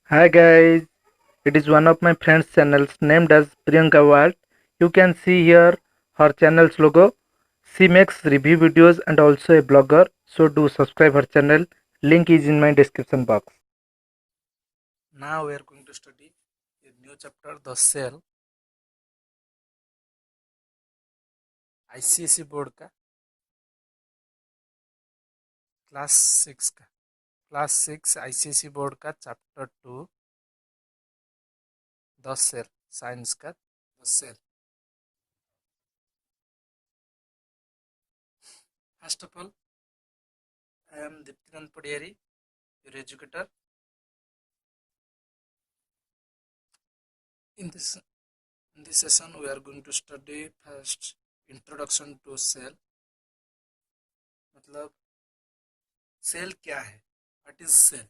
Hi guys, it is one of my friend's channels named as Priyanka Walt. You can see here her channel's logo. She makes review videos and also a blogger. So do subscribe her channel. Link is in my description box. Now we are going to study a new chapter, The Cell. ICSE board का class 6 ICSE board का chapter 2 the cell science का the cell. First of all, I am Diptinand Padiari, your educator. In this session, we are going to study first introduction to cell. मतलब cell क्या है? What is cell?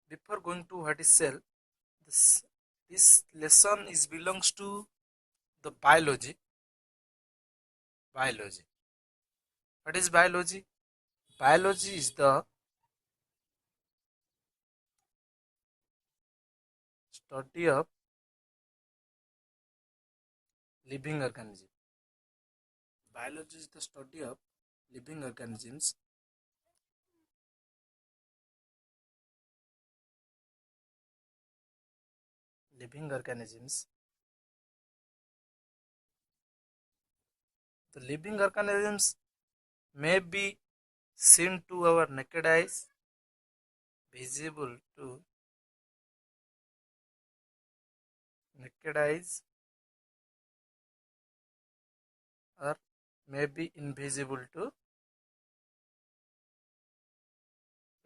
Before going to what is cell, this lesson is belongs to the biology. Biology. What is biology? Biology is the study of living organism. Biology is the study of living organisms. Living organisms. The living organisms may be seen to our naked eyes, visible to naked eyes, or may be invisible to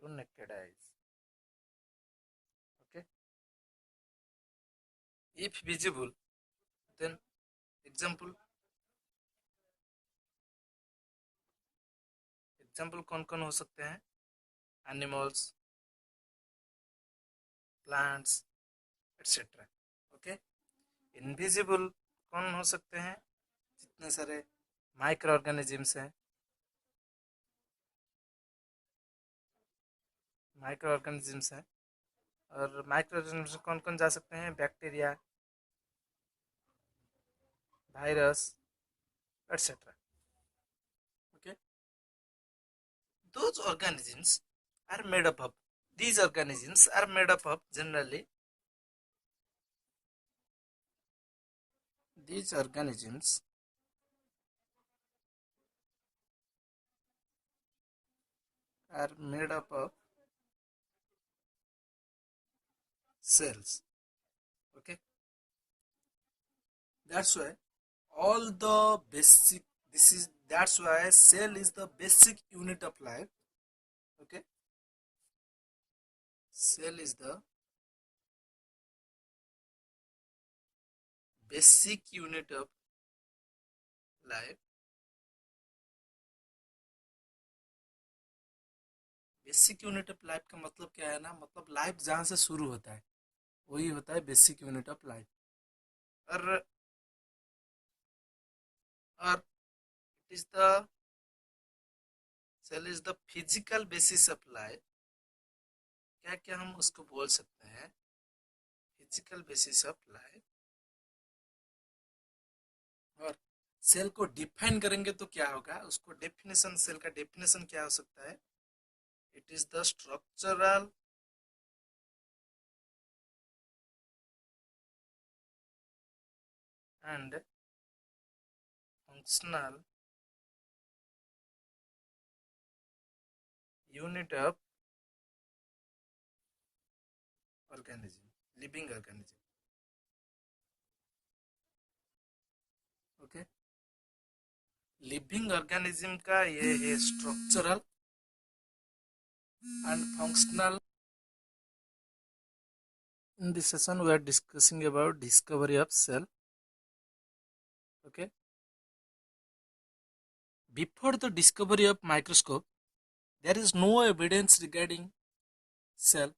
naked eyes. Okay. If visible, then example कौन कौन हो सकते हैं? Animals, plants, etcetera. Okay. Invisible कौन हो सकते हैं? जितने सारे माइक्रो ऑर्गेनिजम्स हैं. माइक्रो ऑर्गेनिजम्स हैं. और माइक्रो ऑर्गेनिजम्स कौन कौन जा सकते हैं? Bacteria, virus, etcetera. Okay. Those organisms are made up of, these organisms are made up of generally, these organisms are made up of cells. Okay. That's why all the basic, that's why cell is the basic unit of life. Okay. Cell is the basic unit of life. Basic unit of life का मतलब क्या है ना? मतलब life जहां से शुरू होता है वही होता है बेसिक यूनिट ऑफ लाइफ. और it is the cell is the physical basis of life. क्या क्या हम उसको बोल सकते हैं? Physical basis of life. और सेल को डिफाइन करेंगे तो क्या होगा? उसको डेफिनेशन, सेल का डेफिनेशन क्या हो सकता है? It is the structural and functional unit of organism, living organism. Okay. Living organism का ये है structural and functional. In this session we are discussing about discovery of cell. Okay. Before the discovery of microscope, there is no evidence regarding cell.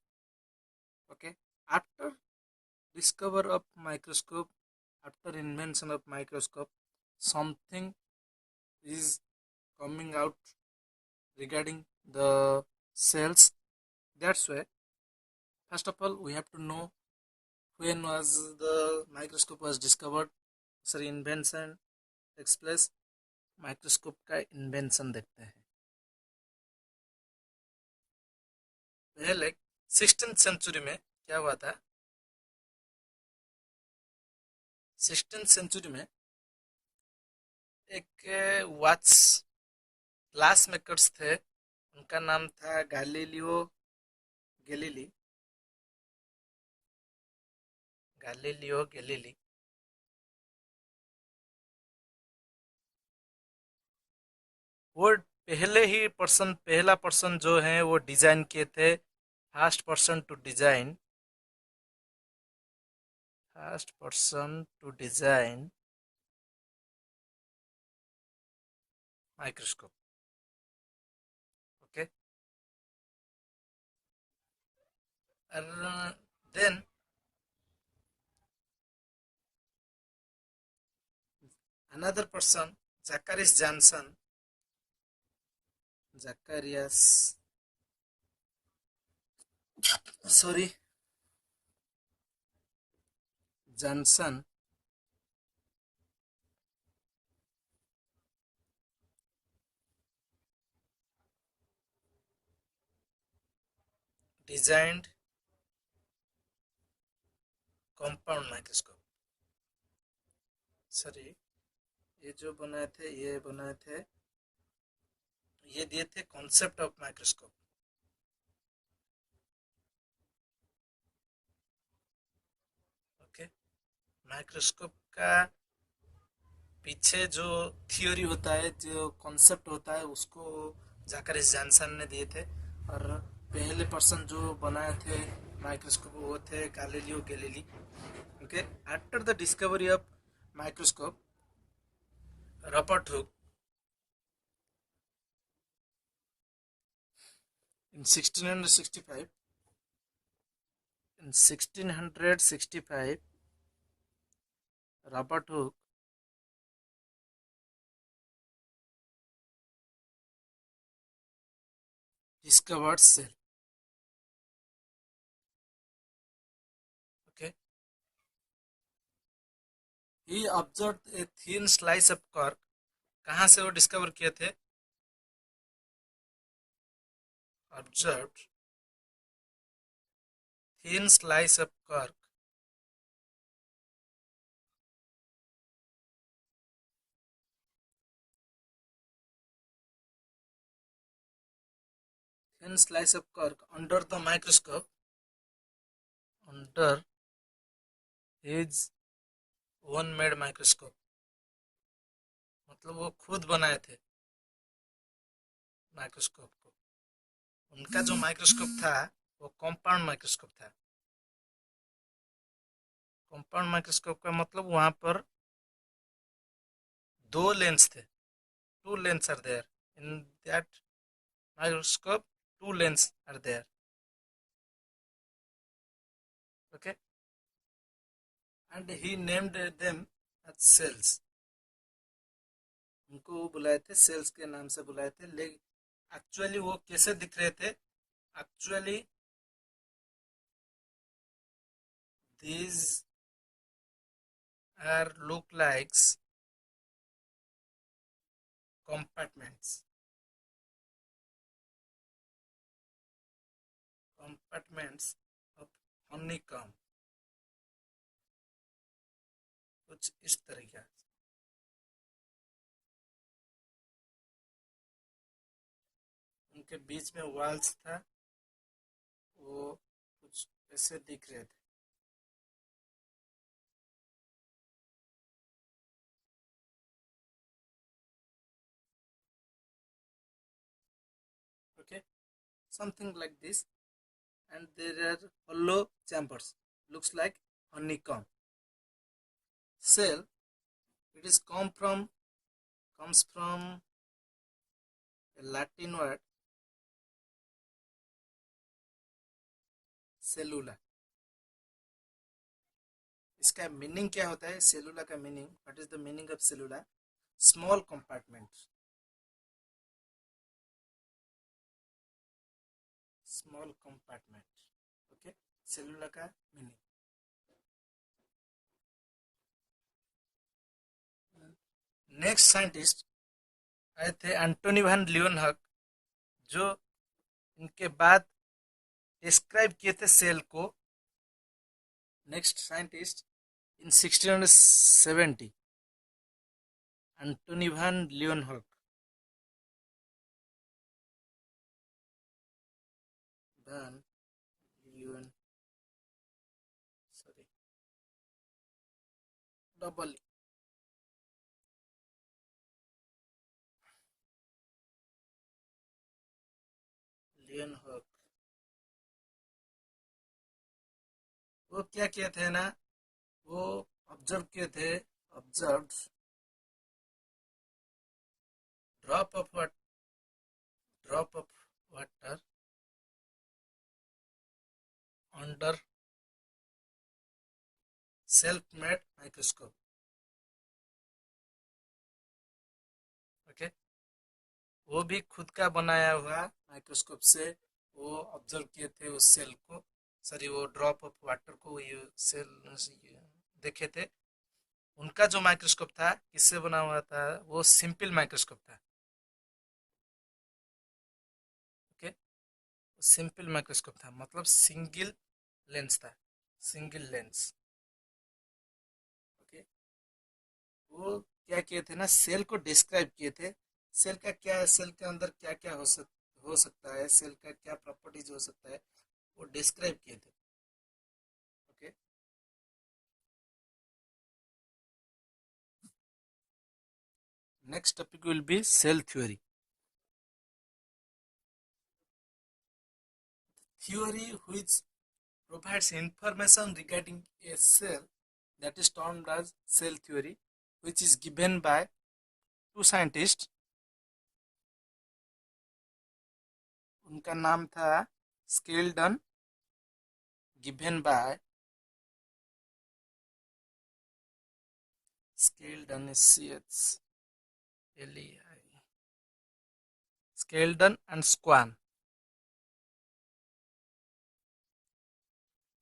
Okay. After discover of microscope, after invention of microscope, something is coming out regarding the cells. That's why First of all, we have to know when was the microscope was discovered. Sorry, invention takes place. Microscope का invention देखते हैं। पहले 16th century में क्या हुआ था? 16th century में एक वॉच ग्लास मेकर्स थे, उनका नाम था गैलीलियो गैलीली। गैलीलियो गैलीली वो पहला पर्सन जो है वो डिजाइन किए थे, first person to design microscope. Okay, and then another person, Zacharias Johnson, Johnson designed compound microscope। Sorry, ये जो बनाए थे ये दिए थे concept of microscope. Okay, microscope का पीछे जो थियोरी होता है, जो कॉन्सेप्ट होता है, उसको ज़ाकरिस जॉनसन ने दिए थे। और पहले पर्सन जो बनाए थे माइक्रोस्कोप वो थे Galileo Galilei. Okay, after the discovery of microscope, Robert Hooke in 1665 Robert Hooke discovered cell। Okay, he observed a thin slice of cork। कहाँ से वो डिस्कवर किए थे? Observed thin slice of cork under the microscope, under his own made microscope। मतलब वो खुद बनाए थे माइक्रोस्कोप को। उनका जो माइक्रोस्कोप था वो कंपाउंड माइक्रोस्कोप था। कंपाउंड माइक्रोस्कोप का मतलब वहां पर दो लेंस थे, two lens are there in that microscope, two lenses are there। Okay, and he named them as cells। उनको बुलाए थे सेल्स के नाम से बुलाए थे। लेकिन एक्चुअली वो कैसे दिख रहे थे? Actually these are look like compartments of honeycomb, कुछ इस तरीके। उनके बीच में वॉल्स था, वो कुछ ऐसे दिख रहे थे। Okay, something like this, and there are hollow chambers, looks like honeycomb। Cell, it is comes from a Latin word cellula। इसका मीनिंग क्या होता है? सेलुला का meaning, what is the meaning of cellula? Small compartment, small compartment. Okay, cellula का meaning. Next scientist आए थे Antony van लीeuwenhoek, जो इनके बाद डिस्क्राइब किए थे सेल को। Next scientist in 1670 Antonie van Leeuwenhoek. Van Leeuwen sorry double Leeuwenhoek. वो क्या किए थे ना, वो ऑब्जर्व किए थे, observe drop of water under self made microscope. Okay, वो भी खुद का बनाया हुआ माइक्रोस्कोप से वो ऑब्जर्व किए थे उस सेल को, सॉरी वो ड्रॉप ऑफ वाटर को, ये सेल देखे थे। उनका जो माइक्रोस्कोप था किससे बना हुआ था, वो सिंपल माइक्रोस्कोप था। ओके, सिंपल माइक्रोस्कोप था, मतलब सिंगल लेंस था, सिंगल लेंस। ओके, वो क्या किए थे ना, सेल को डिस्क्राइब किए थे। सेल का क्या है, सेल के अंदर क्या क्या हो सकता है, सेल का क्या प्रॉपर्टीज हो सकता है, वो डिस्क्राइब किए थे। Okay, next topic will be cell theory. Theory which provides information regarding a cell, that is termed as cell theory, which is given by two scientists। उनका नाम था Schleiden, given by Schleiden SCHLEI, Schleiden and Schwann.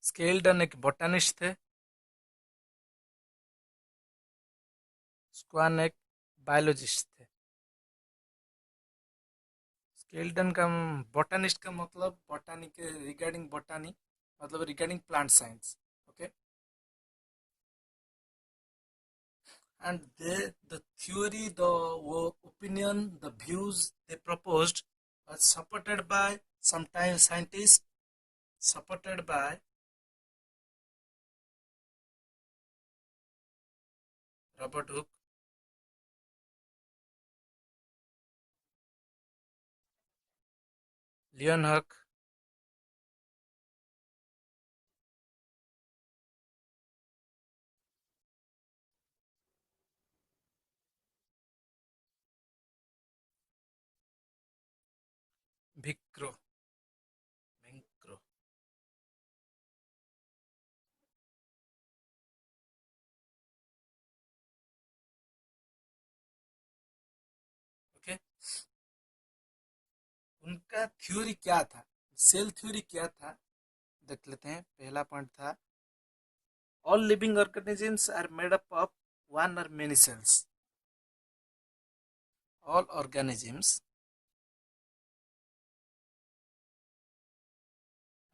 Schleiden एक botanist थे, Schwann एक biologist थे। स्केल्डन का botanist का मतलब बोटानी के रिगार्डिंग, बोटानी मतलब regarding plant science. Okay, and the theory, the opinion, the views they proposed are supported by sometimes scientists, supported by Robert Hooke, Leeuwenhoek, Vicro, Vincro। Okay, उनका theory क्या था, सेल थ्योरी क्या था, देख लेते हैं। पहला पॉइंट था all living organisms are made up of one or many cells। all organisms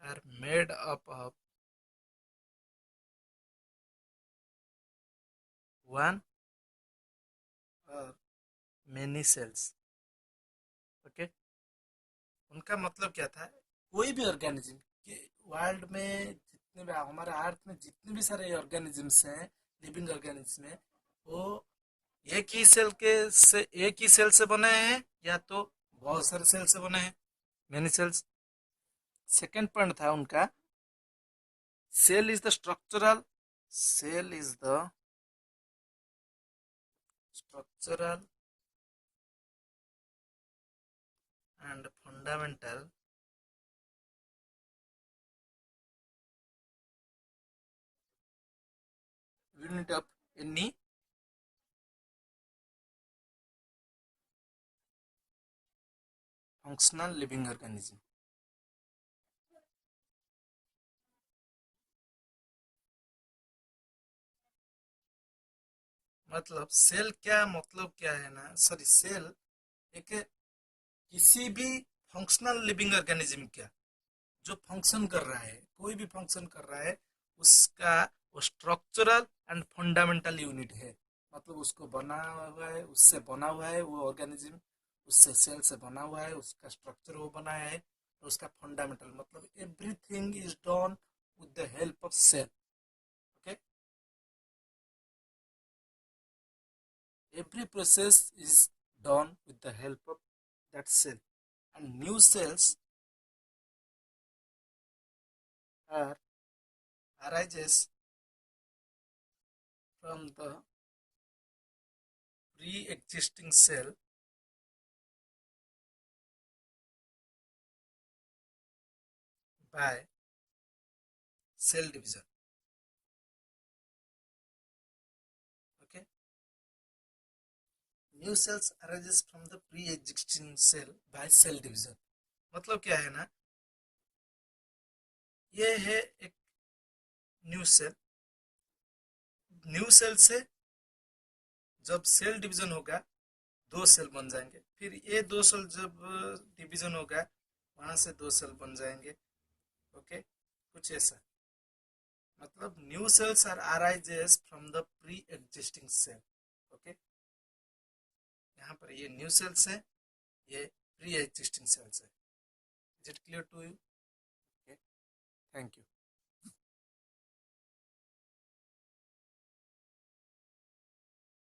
are made up of one or many cells। Okay, उनका मतलब क्या था, कोई भी ऑर्गेनिज्म के वर्ल्ड में जितने भी हमारे अर्थ में जितने भी सारे ऑर्गेनिजम्स हैं, लिविंग ऑर्गेनिज्म हैं, वो एक ही सेल से बने हैं या तो बहुत सारे सेल से बने हैं, मेनी सेल्स। सेकेंड पॉइंट था उनका cell is the structural, cell is the structural and fundamental unit of any functional living organism। मतलब सेल क्या मतलब क्या है ना, सॉरी, सेल एक किसी भी फंक्शनल लिविंग ऑर्गेनिज्म का जो फंक्शन कर रहा है, कोई भी फंक्शन कर रहा है, उसका वो स्ट्रक्चरल एंड फंडामेंटल यूनिट है। मतलब उसको बना हुआ है, उससे बना हुआ है वो ऑर्गेनिज्म, उससे सेल से बना हुआ है, उसका स्ट्रक्चर वो बनाया है, तो उसका फंडामेंटल मतलब everything is done with the help of cell. Okay, every process is done with the help of that cell, and new cells are arises from the pre-existing cell by cell division. Okay, new cells arises from the pre-existing cell by cell division। मतलब क्या है ना, ये है एक new cell. New cell से जब cell division होगा, दो सेल बन जाएंगे, फिर ये दो सेल जब डिवीजन होगा, वहां से दो सेल बन जाएंगे। ओके, कुछ ऐसा। मतलब new cells are arises from the pre existing cell. Okay, यहाँ पर ये न्यू सेल्स है, ये प्री एग्जिस्टिंग सेल्स है। Is it clear to you? Okay, thank you.